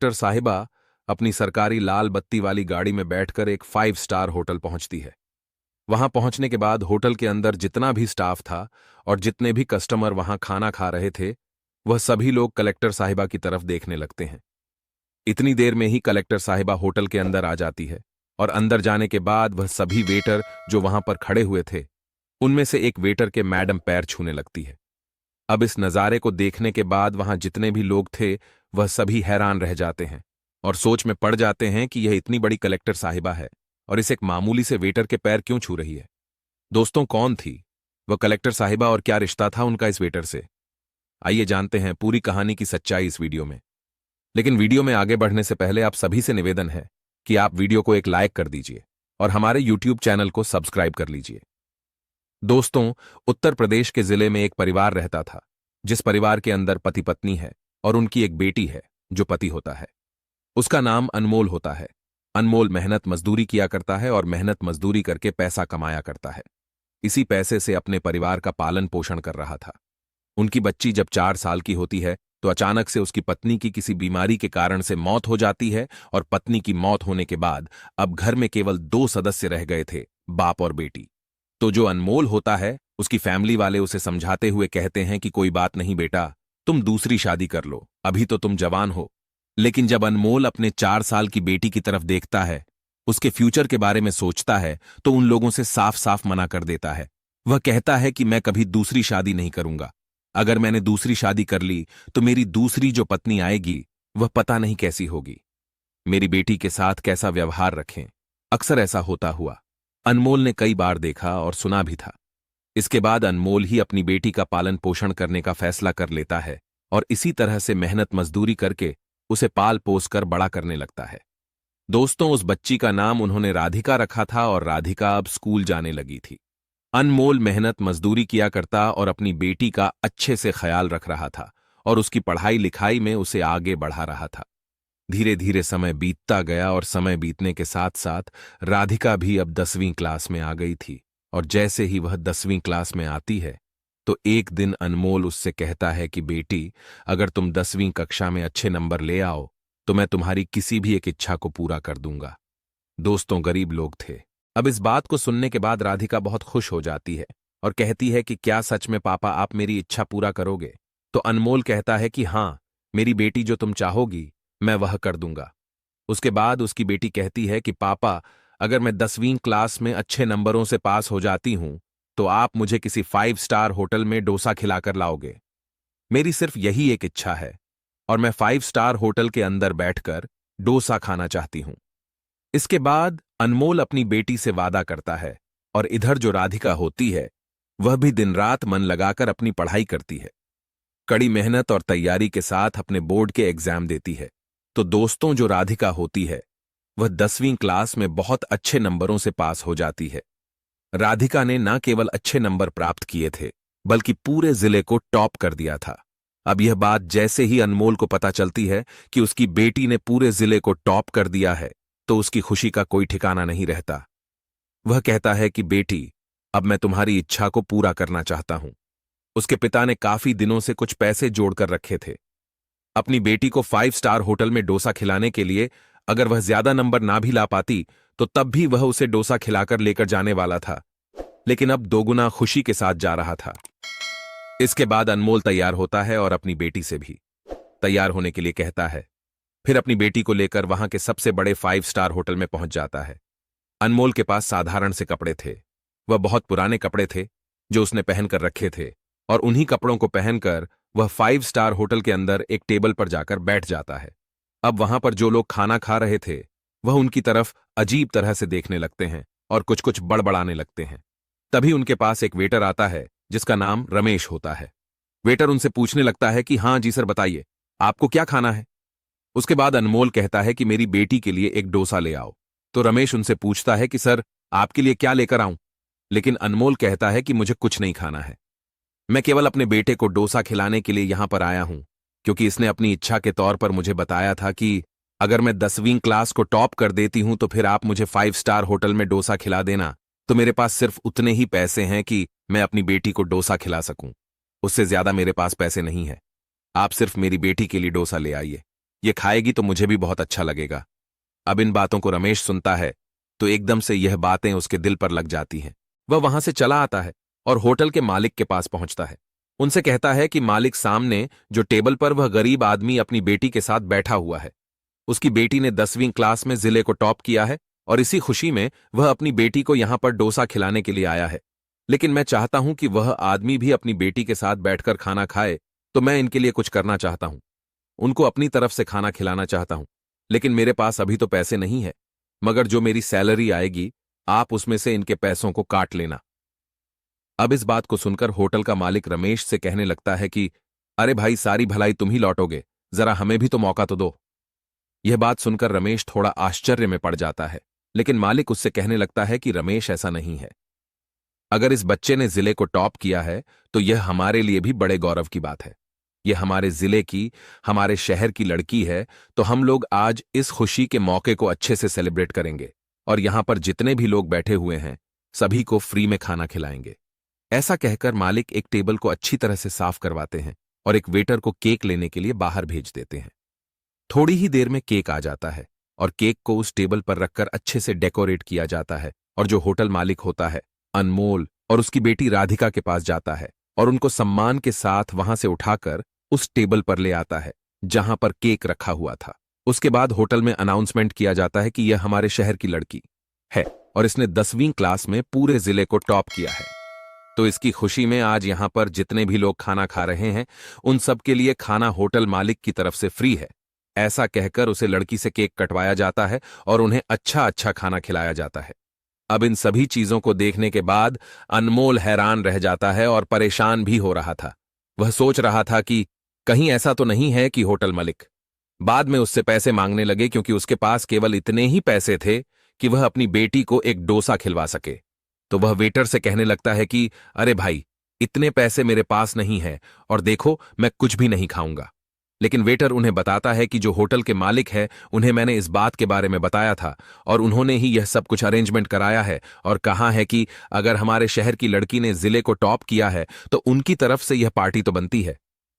Collector साहिबा अपनी सरकारी लाल बत्ती वाली गाड़ी में बैठकर एक 5 स्टार होटल पहुंचती है। वहां पहुंचने के बाद होटल के अंदर जितना भी स्टाफ था और जितने भी कस्टमर वहां खाना खा रहे थे, वह सभी लोग कलेक्टर साहिबा की तरफ देखने लगते हैं। इतनी देर में ही कलेक्टर साहिबा होटल के अंदर आ जाती है और अंदर जाने के बाद वह सभी वेटर जो वहां पर खड़े हुए थे, उनमें से एक वेटर के मैडम पैर छूने लगती है। अब इस नज़ारे को देखने के बाद वहां जितने भी लोग थे, वह सभी हैरान रह जाते हैं और सोच में पड़ जाते हैं कि यह इतनी बड़ी कलेक्टर साहिबा है और इस एक मामूली से वेटर के पैर क्यों छू रही है। दोस्तों, कौन थी वह कलेक्टर साहिबा और क्या रिश्ता था उनका इस वेटर से? आइए जानते हैं पूरी कहानी की सच्चाई इस वीडियो में। लेकिन वीडियो में आगे बढ़ने से पहले आप सभी से निवेदन है कि आप वीडियो को एक लाइक कर दीजिए और हमारे यूट्यूब चैनल को सब्सक्राइब कर लीजिए। दोस्तों, उत्तर प्रदेश के जिले में एक परिवार रहता था, जिस परिवार के अंदर पति पत्नी है और उनकी एक बेटी है जो पति होता है। उसका नाम अनमोल होता है। अनमोल मेहनत मजदूरी किया करता है और मेहनत मजदूरी करके पैसा कमाया करता है। इसी पैसे से अपने परिवार का पालन पोषण कर रहा था। उनकी बच्ची जब 4 साल की होती है तो अचानक से उसकी पत्नी की किसी बीमारी के कारण से मौत हो जाती है और पत्नी की मौत होने के बाद अब घर में केवल 2 सदस्य रह गए थे, बाप और बेटी। तो जो अनमोल होता है, उसकी फैमिली वाले उसे समझाते हुए कहते हैं कि कोई बात नहीं बेटा, तुम दूसरी शादी कर लो, अभी तो तुम जवान हो। लेकिन जब अनमोल अपने 4 साल की बेटी की तरफ देखता है, उसके फ्यूचर के बारे में सोचता है, तो उन लोगों से साफ साफ मना कर देता है। वह कहता है कि मैं कभी दूसरी शादी नहीं करूंगा। अगर मैंने दूसरी शादी कर ली तो मेरी दूसरी जो पत्नी आएगी वह पता नहीं कैसी होगी, मेरी बेटी के साथ कैसा व्यवहार रखें। अक्सर ऐसा होता हुआ अनमोल ने कई बार देखा और सुना भी था। इसके बाद अनमोल ही अपनी बेटी का पालन पोषण करने का फैसला कर लेता है और इसी तरह से मेहनत मजदूरी करके उसे पाल पोस कर बड़ा करने लगता है। दोस्तों, उस बच्ची का नाम उन्होंने राधिका रखा था और राधिका अब स्कूल जाने लगी थी। अनमोल मेहनत मजदूरी किया करता और अपनी बेटी का अच्छे से ख्याल रख रहा था और उसकी पढ़ाई लिखाई में उसे आगे बढ़ा रहा था। धीरे धीरे समय बीतता गया और समय बीतने के साथ साथ राधिका भी अब 10वीं क्लास में आ गई थी और जैसे ही वह 10वीं क्लास में आती है तो एक दिन अनमोल उससे कहता है कि बेटी, अगर तुम 10वीं कक्षा में अच्छे नंबर ले आओ तो मैं तुम्हारी किसी भी एक इच्छा को पूरा कर दूंगा। दोस्तों, गरीब लोग थे। अब इस बात को सुनने के बाद राधिका बहुत खुश हो जाती है और कहती है कि क्या सच में पापा आप मेरी इच्छा पूरा करोगे? तो अनमोल कहता है कि हाँ, मेरी बेटी जो तुम चाहोगी मैं वह कर दूंगा। उसके बाद उसकी बेटी कहती है कि पापा, अगर मैं 10वीं क्लास में अच्छे नंबरों से पास हो जाती हूं तो आप मुझे किसी 5 स्टार होटल में डोसा खिलाकर लाओगे। मेरी सिर्फ यही एक इच्छा है और मैं 5 स्टार होटल के अंदर बैठकर डोसा खाना चाहती हूं। इसके बाद अनमोल अपनी बेटी से वादा करता है और इधर जो राधिका होती है वह भी दिन रात मन लगाकर अपनी पढ़ाई करती है। कड़ी मेहनत और तैयारी के साथ अपने बोर्ड के एग्जाम देती है। तो दोस्तों, जो राधिका होती है वह 10वीं क्लास में बहुत अच्छे नंबरों से पास हो जाती है। राधिका ने न केवल अच्छे नंबर प्राप्त किए थे बल्कि पूरे जिले को टॉप कर दिया था। अब यह बात जैसे ही अनमोल को पता चलती है कि उसकी बेटी ने पूरे जिले को टॉप कर दिया है तो उसकी खुशी का कोई ठिकाना नहीं रहता। वह कहता है कि बेटी, अब मैं तुम्हारी इच्छा को पूरा करना चाहता हूं। उसके पिता ने काफी दिनों से कुछ पैसे जोड़कर रखे थे। अपनी बेटी को 5 स्टार होटल में डोसा खिलाने के लिए अगर वह ज्यादा नंबर ना भी ला पाती तो तब भी वह उसे डोसा खिलाकर लेकर जाने वाला था, लेकिन अब दोगुना खुशी के साथ जा रहा था। इसके बाद अनमोल तैयार होता है और अपनी बेटी से भी तैयार होने के लिए कहता है। फिर अपनी बेटी को लेकर वहां के सबसे बड़े 5 स्टार होटल में पहुंच जाता है। अनमोल के पास साधारण से कपड़े थे। वह बहुत पुराने कपड़े थे जो उसने पहनकर रखे थे और उन्हीं कपड़ों को पहनकर वह 5 स्टार होटल के अंदर एक टेबल पर जाकर बैठ जाता है। अब वहां पर जो लोग खाना खा रहे थे वह उनकी तरफ अजीब तरह से देखने लगते हैं और कुछ कुछ बड़बड़ाने लगते हैं। तभी उनके पास एक वेटर आता है जिसका नाम रमेश होता है। वेटर उनसे पूछने लगता है कि हाँ जी सर, बताइए आपको क्या खाना है। उसके बाद अनमोल कहता है कि मेरी बेटी के लिए एक डोसा ले आओ। तो रमेश उनसे पूछता है कि सर, आपके लिए क्या लेकर आऊं? लेकिन अनमोल कहता है कि मुझे कुछ नहीं खाना है, मैं केवल अपने बेटे को डोसा खिलाने के लिए यहां पर आया हूं, क्योंकि इसने अपनी इच्छा के तौर पर मुझे बताया था कि अगर मैं 10वीं क्लास को टॉप कर देती हूं तो फिर आप मुझे 5 स्टार होटल में डोसा खिला देना। तो मेरे पास सिर्फ उतने ही पैसे हैं कि मैं अपनी बेटी को डोसा खिला सकूं, उससे ज्यादा मेरे पास पैसे नहीं है। आप सिर्फ मेरी बेटी के लिए डोसा ले आइए। ये खाएगी तो मुझे भी बहुत अच्छा लगेगा। अब इन बातों को रमेश सुनता है तो एकदम से यह बातें उसके दिल पर लग जाती हैं। वह वहां से चला आता है और होटल के मालिक के पास पहुंचता है। उनसे कहता है कि मालिक, सामने जो टेबल पर वह गरीब आदमी अपनी बेटी के साथ बैठा हुआ है, उसकी बेटी ने 10वीं क्लास में जिले को टॉप किया है और इसी खुशी में वह अपनी बेटी को यहां पर डोसा खिलाने के लिए आया है। लेकिन मैं चाहता हूं कि वह आदमी भी अपनी बेटी के साथ बैठकर खाना खाए, तो मैं इनके लिए कुछ करना चाहता हूं, उनको अपनी तरफ से खाना खिलाना चाहता हूं। लेकिन मेरे पास अभी तो पैसे नहीं है, मगर जो मेरी सैलरी आएगी आप उसमें से इनके पैसों को काट लेना। अब इस बात को सुनकर होटल का मालिक रमेश से कहने लगता है कि अरे भाई, सारी भलाई तुम ही लौटोगे, जरा हमें भी तो मौका तो दो। यह बात सुनकर रमेश थोड़ा आश्चर्य में पड़ जाता है, लेकिन मालिक उससे कहने लगता है कि रमेश, ऐसा नहीं है। अगर इस बच्चे ने जिले को टॉप किया है तो यह हमारे लिए भी बड़े गौरव की बात है। यह हमारे जिले की, हमारे शहर की लड़की है, तो हम लोग आज इस खुशी के मौके को अच्छे से सेलिब्रेट करेंगे और यहां पर जितने भी लोग बैठे हुए हैं सभी को फ्री में खाना खिलाएंगे। ऐसा कहकर मालिक एक टेबल को अच्छी तरह से साफ करवाते हैं और एक वेटर को केक लेने के लिए बाहर भेज देते हैं। थोड़ी ही देर में केक आ जाता है और केक को उस टेबल पर रखकर अच्छे से डेकोरेट किया जाता है और जो होटल मालिक होता है अनमोल और उसकी बेटी राधिका के पास जाता है और उनको सम्मान के साथ वहां से उठाकर उस टेबल पर ले आता है जहां पर केक रखा हुआ था। उसके बाद होटल में अनाउंसमेंट किया जाता है कि यह हमारे शहर की लड़की है और इसने 10वीं क्लास में पूरे जिले को टॉप किया है। तो इसकी खुशी में आज यहां पर जितने भी लोग खाना खा रहे हैं उन सब के लिए खाना होटल मालिक की तरफ से फ्री है। ऐसा कहकर उसे लड़की से केक कटवाया जाता है और उन्हें अच्छा अच्छा खाना खिलाया जाता है। अब इन सभी चीजों को देखने के बाद अनमोल हैरान रह जाता है और परेशान भी हो रहा था। वह सोच रहा था कि कहीं ऐसा तो नहीं है कि होटल मालिक बाद में उससे पैसे मांगने लगे, क्योंकि उसके पास केवल इतने ही पैसे थे कि वह अपनी बेटी को एक डोसा खिलवा सके। तो वह वेटर से कहने लगता है कि अरे भाई, इतने पैसे मेरे पास नहीं है और देखो मैं कुछ भी नहीं खाऊंगा। लेकिन वेटर उन्हें बताता है कि जो होटल के मालिक है उन्हें मैंने इस बात के बारे में बताया था और उन्होंने ही यह सब कुछ अरेंजमेंट कराया है और कहा है कि अगर हमारे शहर की लड़की ने जिले को टॉप किया है तो उनकी तरफ से यह पार्टी तो बनती है।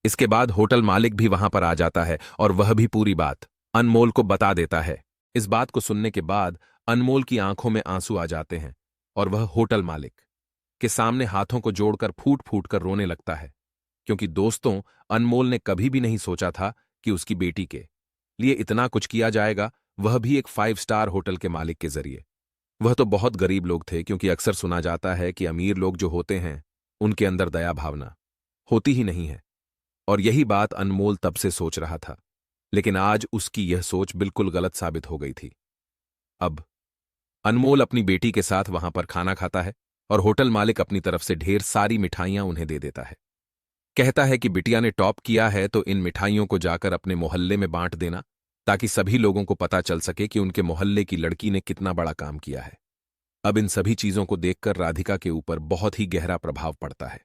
इसके बाद होटल मालिक भी वहां पर आ जाता है और वह भी पूरी बात अनमोल को बता देता है। इस बात को सुनने के बाद अनमोल की आंखों में आंसू आ जाते हैं और वह होटल मालिक के सामने हाथों को जोड़कर फूट फूट कर रोने लगता है, क्योंकि दोस्तों, अनमोल ने कभी भी नहीं सोचा था कि उसकी बेटी के लिए इतना कुछ किया जाएगा, वह भी एक 5 स्टार होटल के मालिक के जरिए। वह तो बहुत गरीब लोग थे, क्योंकि अक्सर सुना जाता है कि अमीर लोग जो होते हैं उनके अंदर दया भावना होती ही नहीं है, और यही बात अनमोल तब से सोच रहा था। लेकिन आज उसकी यह सोच बिल्कुल गलत साबित हो गई थी। अब अनमोल अपनी बेटी के साथ वहां पर खाना खाता है और होटल मालिक अपनी तरफ से ढेर सारी मिठाइयां उन्हें दे देता है। कहता है कि बिटिया ने टॉप किया है तो इन मिठाइयों को जाकर अपने मोहल्ले में बांट देना, ताकि सभी लोगों को पता चल सके कि उनके मोहल्ले की लड़की ने कितना बड़ा काम किया है। अब इन सभी चीजों को देखकर राधिका के ऊपर बहुत ही गहरा प्रभाव पड़ता है।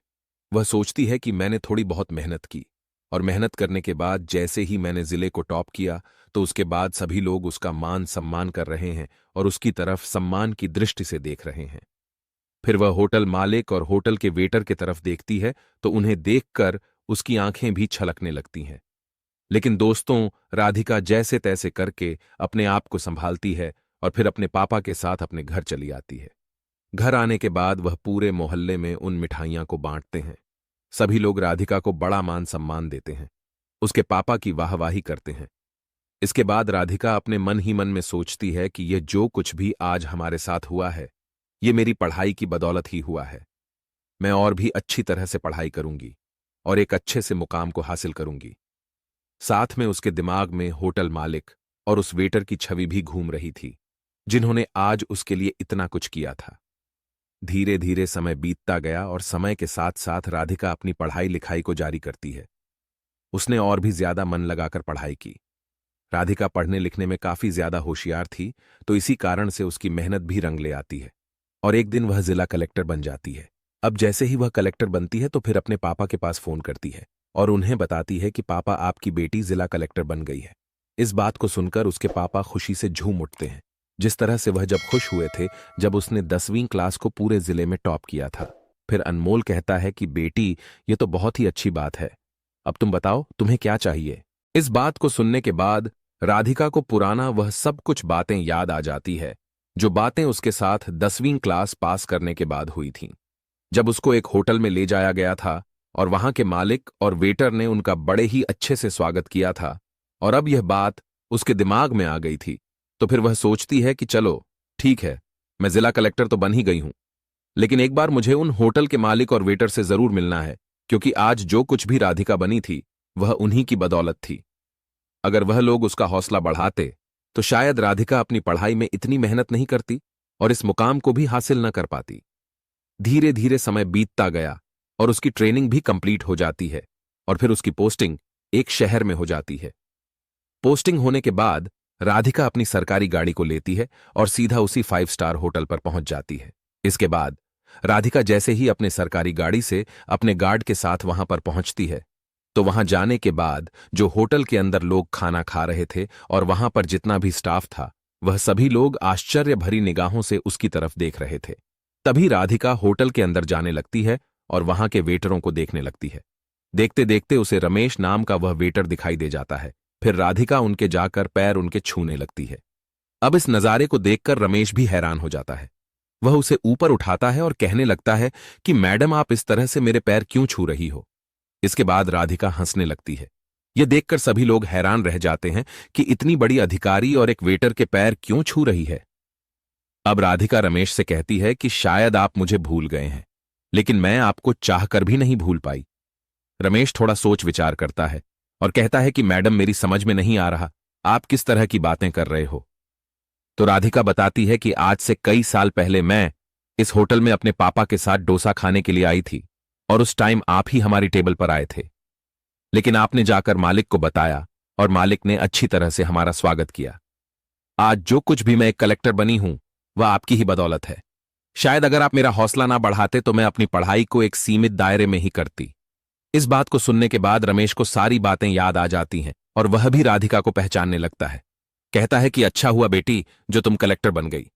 वह सोचती है कि मैंने थोड़ी बहुत मेहनत की और मेहनत करने के बाद जैसे ही मैंने जिले को टॉप किया तो उसके बाद सभी लोग उसका मान सम्मान कर रहे हैं और उसकी तरफ सम्मान की दृष्टि से देख रहे हैं। फिर वह होटल मालिक और होटल के वेटर की तरफ देखती है तो उन्हें देखकर उसकी आंखें भी छलकने लगती हैं। लेकिन दोस्तों, राधिका जैसे तैसे करके अपने आप को संभालती है और फिर अपने पापा के साथ अपने घर चली आती है। घर आने के बाद वह पूरे मोहल्ले में उन मिठाइयां को बांटते हैं। सभी लोग राधिका को बड़ा मान सम्मान देते हैं, उसके पापा की वाहवाही करते हैं। इसके बाद राधिका अपने मन ही मन में सोचती है कि यह जो कुछ भी आज हमारे साथ हुआ है ये मेरी पढ़ाई की बदौलत ही हुआ है। मैं और भी अच्छी तरह से पढ़ाई करूंगी और एक अच्छे से मुकाम को हासिल करूंगी। साथ में उसके दिमाग में होटल मालिक और उस वेटर की छवि भी घूम रही थी, जिन्होंने आज उसके लिए इतना कुछ किया था। धीरे धीरे समय बीतता गया और समय के साथ साथ राधिका अपनी पढ़ाई लिखाई को जारी करती है। उसने और भी ज्यादा मन लगाकर पढ़ाई की। राधिका पढ़ने लिखने में काफी ज्यादा होशियार थी, तो इसी कारण से उसकी मेहनत भी रंग ले आती है और एक दिन वह जिला कलेक्टर बन जाती है। अब जैसे ही वह कलेक्टर बनती है तो फिर अपने पापा के पास फोन करती है और उन्हें बताती है कि पापा, आपकी बेटी जिला कलेक्टर बन गई है। इस बात को सुनकर उसके पापा खुशी से झूम उठते हैं, जिस तरह से वह जब खुश हुए थे जब उसने 10वीं क्लास को पूरे जिले में टॉप किया था। फिर अनमोल कहता है कि बेटी, ये तो बहुत ही अच्छी बात है, अब तुम बताओ तुम्हें क्या चाहिए। इस बात को सुनने के बाद राधिका को पुराना वह सब कुछ बातें याद आ जाती है, जो बातें उसके साथ 10वीं क्लास पास करने के बाद हुई थीं। जब उसको एक होटल में ले जाया गया था और वहां के मालिक और वेटर ने उनका बड़े ही अच्छे से स्वागत किया था, और अब यह बात उसके दिमाग में आ गई थी। तो फिर वह सोचती है कि चलो ठीक है, मैं जिला कलेक्टर तो बन ही गई हूं, लेकिन एक बार मुझे उन होटल के मालिक और वेटर से जरूर मिलना है, क्योंकि आज जो कुछ भी राधिका बनी थी वह उन्हीं की बदौलत थी। अगर वह लोग उसका हौसला बढ़ाते तो शायद राधिका अपनी पढ़ाई में इतनी मेहनत नहीं करती और इस मुकाम को भी हासिल न कर पाती। धीरे धीरे समय बीतता गया और उसकी ट्रेनिंग भी कंप्लीट हो जाती है, और फिर उसकी पोस्टिंग एक शहर में हो जाती है। पोस्टिंग होने के बाद राधिका अपनी सरकारी गाड़ी को लेती है और सीधा उसी 5 स्टार होटल पर पहुंच जाती है। इसके बाद राधिका जैसे ही अपने सरकारी गाड़ी से अपने गार्ड के साथ वहां पर पहुंचती है, तो वहां जाने के बाद जो होटल के अंदर लोग खाना खा रहे थे और वहां पर जितना भी स्टाफ था, वह सभी लोग आश्चर्य भरी निगाहों से उसकी तरफ देख रहे थे। तभी राधिका होटल के अंदर जाने लगती है और वहां के वेटरों को देखने लगती है। देखते देखते उसे रमेश नाम का वह वेटर दिखाई दे जाता है। फिर राधिका उनके जाकर पैर उनके छूने लगती है। अब इस नजारे को देखकर रमेश भी हैरान हो जाता है। वह उसे ऊपर उठाता है और कहने लगता है कि मैडम, आप इस तरह से मेरे पैर क्यों छू रही हो? इसके बाद राधिका हंसने लगती है। यह देखकर सभी लोग हैरान रह जाते हैं कि इतनी बड़ी अधिकारी और एक वेटर के पैर क्यों छू रही है। अब राधिका रमेश से कहती है कि शायद आप मुझे भूल गए हैं, लेकिन मैं आपको चाहकर भी नहीं भूल पाई। रमेश थोड़ा सोच विचार करता है और कहता है कि मैडम, मेरी समझ में नहीं आ रहा, आप किस तरह की बातें कर रहे हो। तो राधिका बताती है कि आज से कई साल पहले मैं इस होटल में अपने पापा के साथ डोसा खाने के लिए आई थी, और उस टाइम आप ही हमारी टेबल पर आए थे। लेकिन आपने जाकर मालिक को बताया और मालिक ने अच्छी तरह से हमारा स्वागत किया। आज जो कुछ भी मैं एक कलेक्टर बनी हूं, वह आपकी ही बदौलत है। शायद अगर आप मेरा हौसला ना बढ़ाते तो मैं अपनी पढ़ाई को एक सीमित दायरे में ही करती। इस बात को सुनने के बाद रमेश को सारी बातें याद आ जाती हैं और वह भी राधिका को पहचानने लगता है। कहता है कि अच्छा हुआ बेटी जो तुम कलेक्टर बन गई।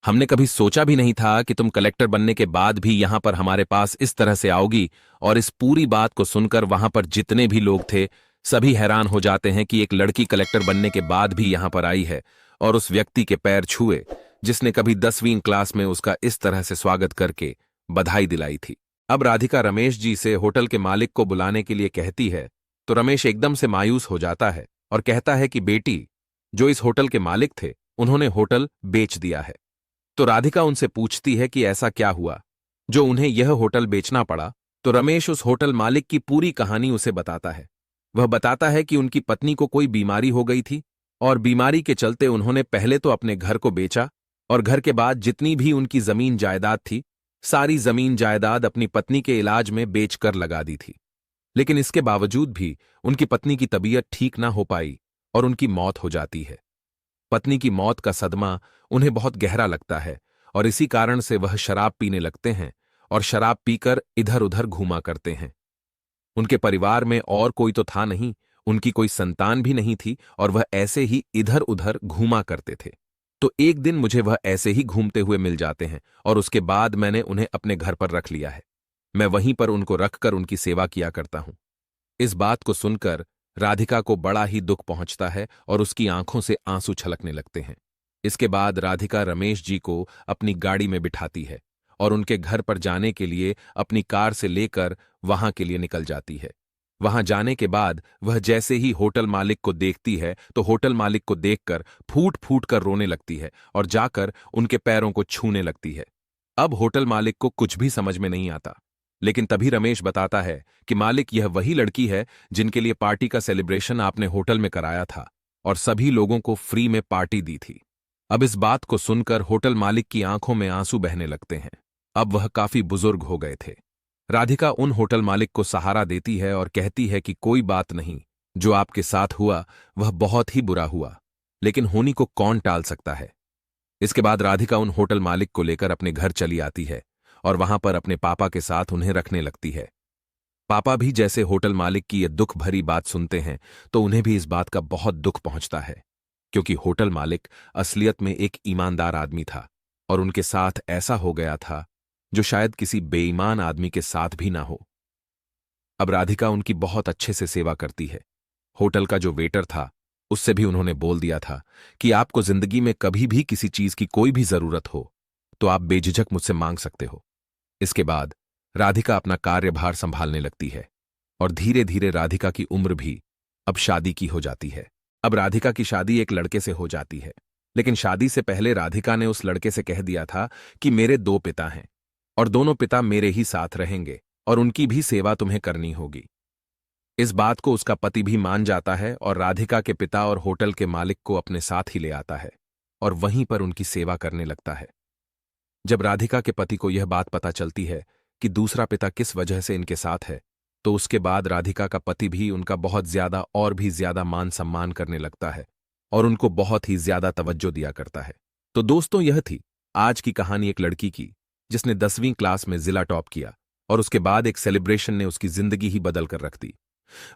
हमने कभी सोचा भी नहीं था कि तुम कलेक्टर बनने के बाद भी यहां पर हमारे पास इस तरह से आओगी। और इस पूरी बात को सुनकर वहां पर जितने भी लोग थे सभी हैरान हो जाते हैं कि एक लड़की कलेक्टर बनने के बाद भी यहां पर आई है और उस व्यक्ति के पैर छुए जिसने कभी 10वीं क्लास में उसका इस तरह से स्वागत करके बधाई दिलाई थी। अब राधिका रमेश जी से होटल के मालिक को बुलाने के लिए कहती है, तो रमेश एकदम से मायूस हो जाता है और कहता है कि बेटी, जो इस होटल के मालिक थे उन्होंने होटल बेच दिया है। तो राधिका उनसे पूछती है कि ऐसा क्या हुआ जो उन्हें यह होटल बेचना पड़ा। तो रमेश उस होटल मालिक की पूरी कहानी उसे बताता है। वह बताता है कि उनकी पत्नी को कोई बीमारी हो गई थी और बीमारी के चलते उन्होंने पहले तो अपने घर को बेचा और घर के बाद जितनी भी उनकी जमीन जायदाद थी, सारी जमीन जायदाद अपनी पत्नी के इलाज में बेचकर लगा दी थी। लेकिन इसके बावजूद भी उनकी पत्नी की तबीयत ठीक ना हो पाई और उनकी मौत हो जाती है। पत्नी की मौत का सदमा उन्हें बहुत गहरा लगता है और इसी कारण से वह शराब पीने लगते हैं और शराब पीकर इधर उधर घूमा करते हैं। उनके परिवार में और कोई तो था नहीं, उनकी कोई संतान भी नहीं थी और वह ऐसे ही इधर उधर घूमा करते थे। तो एक दिन मुझे वह ऐसे ही घूमते हुए मिल जाते हैं और उसके बाद मैंने उन्हें अपने घर पर रख लिया है। मैं वहीं पर उनको रखकर उनकी सेवा किया करता हूं। इस बात को सुनकर राधिका को बड़ा ही दुख पहुंचता है और उसकी आंखों से आंसू छलकने लगते हैं। इसके बाद राधिका रमेश जी को अपनी गाड़ी में बिठाती है और उनके घर पर जाने के लिए अपनी कार से लेकर वहां के लिए निकल जाती है। वहां जाने के बाद वह जैसे ही होटल मालिक को देखती है तो होटल मालिक को देखकर फूट फूट कर रोने लगती है और जाकर उनके पैरों को छूने लगती है। अब होटल मालिक को कुछ भी समझ में नहीं आता, लेकिन तभी रमेश बताता है कि मालिक, यह वही लड़की है जिनके लिए पार्टी का सेलिब्रेशन आपने होटल में कराया था और सभी लोगों को फ्री में पार्टी दी थी। अब इस बात को सुनकर होटल मालिक की आंखों में आंसू बहने लगते हैं। अब वह काफी बुजुर्ग हो गए थे। राधिका उन होटल मालिक को सहारा देती है और कहती है कि कोई बात नहीं, जो आपके साथ हुआ वह बहुत ही बुरा हुआ, लेकिन होनी को कौन टाल सकता है। इसके बाद राधिका उन होटल मालिक को लेकर अपने घर चली आती है और वहां पर अपने पापा के साथ उन्हें रखने लगती है। पापा भी जैसे होटल मालिक की यह दुख भरी बात सुनते हैं तो उन्हें भी इस बात का बहुत दुख पहुंचता है, क्योंकि होटल मालिक असलियत में एक ईमानदार आदमी था और उनके साथ ऐसा हो गया था जो शायद किसी बेईमान आदमी के साथ भी ना हो। अब राधिका उनकी बहुत अच्छे से सेवा करती है होटल का जो वेटर था उससे भी उन्होंने बोल दिया था कि आपको जिंदगी में कभी भी किसी चीज की कोई भी जरूरत हो तो आप बेझिझक मुझसे मांग सकते हो। इसके बाद राधिका अपना कार्यभार संभालने लगती है और धीरे धीरे राधिका की उम्र भी अब शादी की हो जाती है। अब राधिका की शादी एक लड़के से हो जाती है, लेकिन शादी से पहले राधिका ने उस लड़के से कह दिया था कि मेरे दो पिता हैं और दोनों पिता मेरे ही साथ रहेंगे और उनकी भी सेवा तुम्हें करनी होगी। इस बात को उसका पति भी मान जाता है और राधिका के पिता और होटल के मालिक को अपने साथ ही ले आता है और वहीं पर उनकी सेवा करने लगता है। जब राधिका के पति को यह बात पता चलती है कि दूसरा पिता किस वजह से इनके साथ है, तो उसके बाद राधिका का पति भी उनका बहुत ज्यादा और भी ज्यादा मान सम्मान करने लगता है और उनको बहुत ही ज्यादा तवज्जो दिया करता है। तो दोस्तों, यह थी आज की कहानी एक लड़की की जिसने 10वीं क्लास में जिला टॉप किया और उसके बाद एक सेलिब्रेशन ने उसकी जिंदगी ही बदल कर रख दी।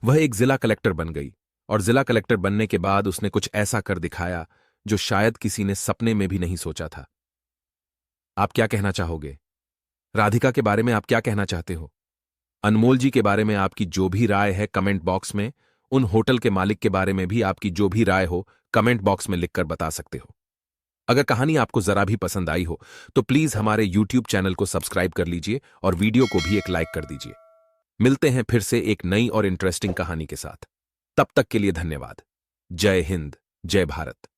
वह एक जिला कलेक्टर बन गई और जिला कलेक्टर बनने के बाद उसने कुछ ऐसा कर दिखाया जो शायद किसी ने सपने में भी नहीं सोचा था। आप क्या कहना चाहोगे? राधिका के बारे में आप क्या कहना चाहते हो? अनमोल जी के बारे में आपकी जो भी राय है कमेंट बॉक्स में, उन होटल के मालिक के बारे में भी आपकी जो भी राय हो कमेंट बॉक्स में लिखकर बता सकते हो। अगर कहानी आपको जरा भी पसंद आई हो तो प्लीज हमारे YouTube चैनल को सब्सक्राइब कर लीजिए और वीडियो को भी एक लाइक कर दीजिए। मिलते हैं फिर से एक नई और इंटरेस्टिंग कहानी के साथ। तब तक के लिए धन्यवाद। जय हिंद, जय भारत।